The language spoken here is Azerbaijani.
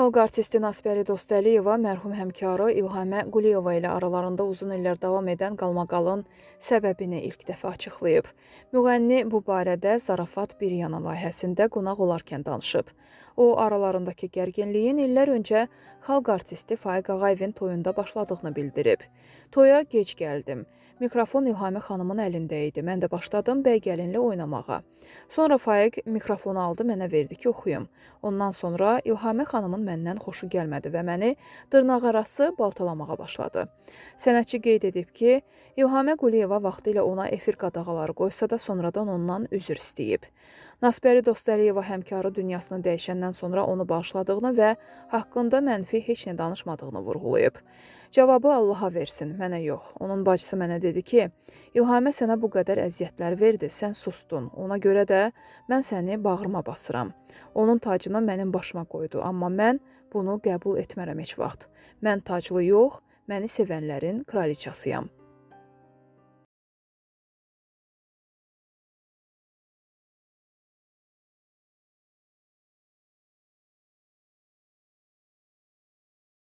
Xalq artisti Nasbəri Dostəliyeva mərhum həmkarı İlhamə Quliyeva ilə aralarında uzun illər davam edən qalmaqalın səbəbini ilk dəfə açıqlayıb. Müğənni bu barədə Zarafat bir yana layihəsində qonaq olarkən danışıb. O, aralarındakı gərginliyin illər öncə xalq artisti Faiq Ağayevin toyunda başladığını bildirib. Toya gec gəldim. Mikrofon İlhamə xanımın əlində idi. Mən də başladım bəy gəlinlə oynamağa. Sonra Faiq mikrofonu aldı, mənə verdi ki, oxuyum. Ondan sonra İlhamə xanımın məndən xoşu gəlmədi və məni dırnaqarası baltalamağa başladı. Sənətçi qeyd edib ki, İlhamə Quliyeva vaxtilə ona efir qadağaları qoysa da sonradan ondan üzr istəyib. Nasbəri Dostəliyeva həmkarı dünyasını dəyişəndən sonra onu bağışladığını və haqqında mənfi heç nə danışmadığını vurğulayıb. Cavabı Allaha versin, mənə yox. Onun bacısı mənə dedi ki, İlhamə sənə bu qədər əziyyətlər verdi, sən sustun. Ona görə də mən səni bağrıma basıram. Onun tacını mənim başıma qoydu, amma mən bunu qəbul etmərəm heç vaxt. Mən taclı yox, məni sevənlərin kraliçasıyam.